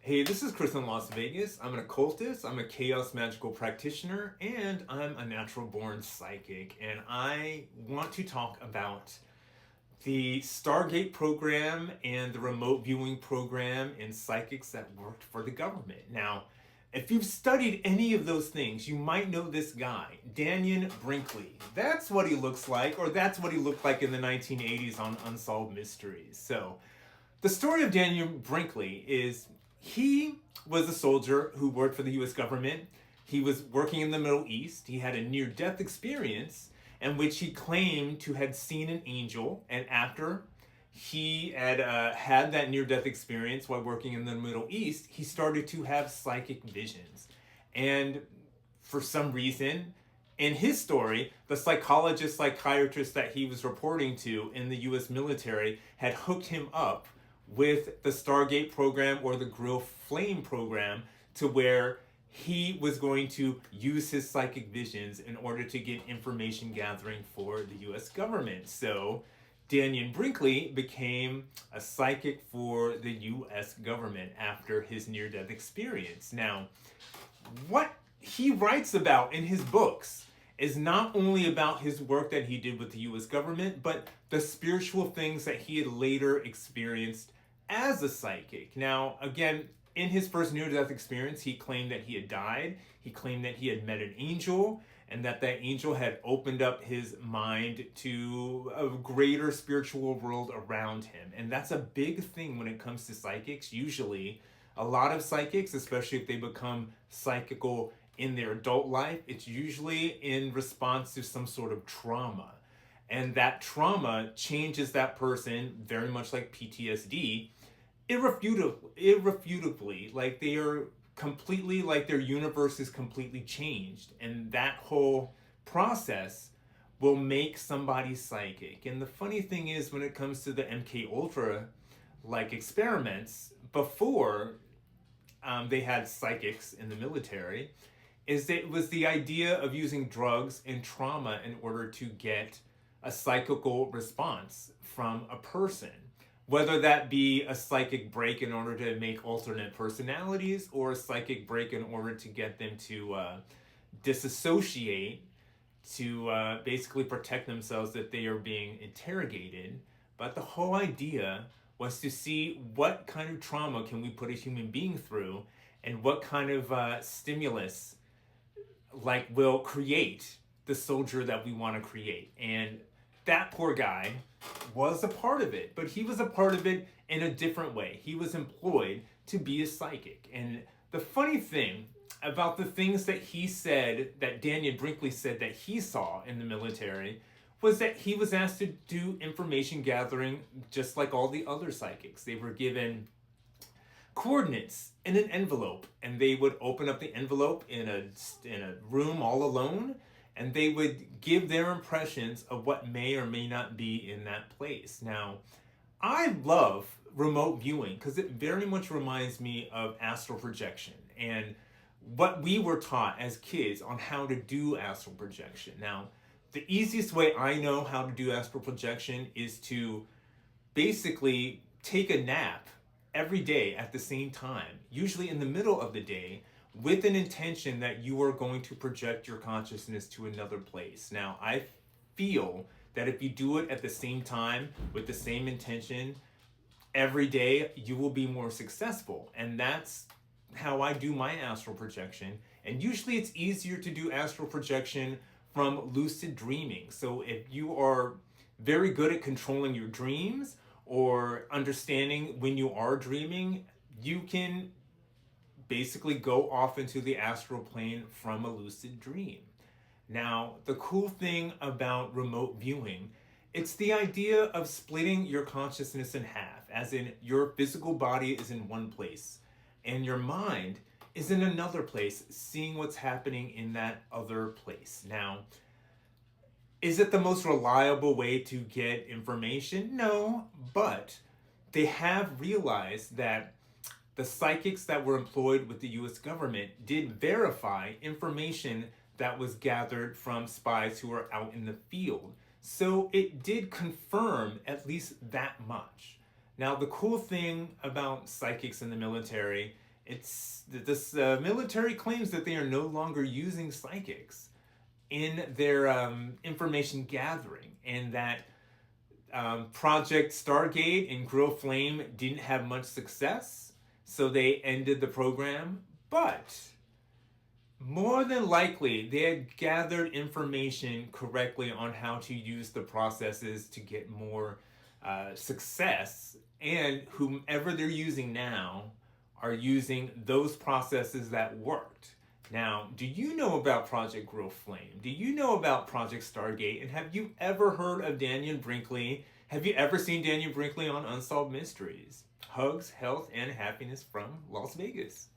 Hey, this is Chris in Las Vegas. I'm an occultist, I'm a chaos magical practitioner, and I'm a natural born psychic. And I want to talk about the Stargate program and the remote viewing program in psychics that worked for the government. Now, if you've studied any of those things, you might know this guy, Dannion Brinkley. That's what he looks like, or that's what he looked like in the 1980s on Unsolved Mysteries. So, the story of Dannion Brinkley is he was a soldier who worked for the US government. He was working in the Middle East. He had a near death experience in which he claimed to have seen an angel. And after he had had that near death experience while working in the Middle East, he started to have psychic visions. And for some reason, in his story, the psychiatrist that he was reporting to in the US military had hooked him up with the Stargate program or the Grill Flame program to where he was going to use his psychic visions in order to get information gathering for the US government. So Dannion Brinkley became a psychic for the US government after his near-death experience. Now, what he writes about in his books is not only about his work that he did with the US government, but the spiritual things that he had later experienced as a psychic. Now, again, in his first near-death experience, he claimed that he had died. He claimed that he had met an angel and that angel had opened up his mind to a greater spiritual world around him. And that's a big thing when it comes to psychics. Usually, a lot of psychics, especially if they become psychical in their adult life, it's usually in response to some sort of trauma. And that trauma changes that person, very much like PTSD, irrefutably. Like they are completely, like their universe is completely changed. And that whole process will make somebody psychic. And the funny thing is, when it comes to the MK Ultra like experiments, before they had psychics in the military, is that it was the idea of using drugs and trauma in order to get a psychical response from a person, whether that be a psychic break in order to make alternate personalities or a psychic break in order to get them to disassociate, to basically protect themselves that they are being interrogated. But the whole idea was to see what kind of trauma can we put a human being through and what kind of stimulus will create the soldier that we want to create. And that poor guy was a part of it, but he was a part of it in a different way. He was employed to be a psychic. And the funny thing about the things that he said, that Dannion Brinkley said that he saw in the military, was that he was asked to do information gathering just like all the other psychics. They were given coordinates in an envelope, and they would open up the envelope in a room all alone, and they would give their impressions of what may or may not be in that place. Now, I love remote viewing because it very much reminds me of astral projection and what we were taught as kids on how to do astral projection. Now, the easiest way I know how to do astral projection is to basically take a nap every day at the same time, usually in the middle of the day, with an intention that you are going to project your consciousness to another place. Now, I feel that if you do it at the same time with the same intention every day, you will be more successful. And that's how I do my astral projection. And usually it's easier to do astral projection from lucid dreaming. So if you are very good at controlling your dreams or understanding when you are dreaming, you can basically go off into the astral plane from a lucid dream. Now, the cool thing about remote viewing, it's the idea of splitting your consciousness in half, as in your physical body is in one place and your mind is in another place, seeing what's happening in that other place. Now, is it the most reliable way to get information? No, but they have realized that the psychics that were employed with the US government did verify information that was gathered from spies who were out in the field. So it did confirm at least that much. Now, the cool thing about psychics in the military It's this military claims that they are no longer using psychics in their information gathering, and that Project Stargate and Grill Flame didn't have much success, so they ended the program. But more than likely, they had gathered information correctly on how to use the processes to get more success, and whomever they're using now are using those processes that worked. Now, do you know about Project Grill Flame? Do you know about Project Stargate? And have you ever heard of Dannion Brinkley? Have you ever seen Dannion Brinkley on Unsolved Mysteries? Hugs, health, and happiness from Las Vegas.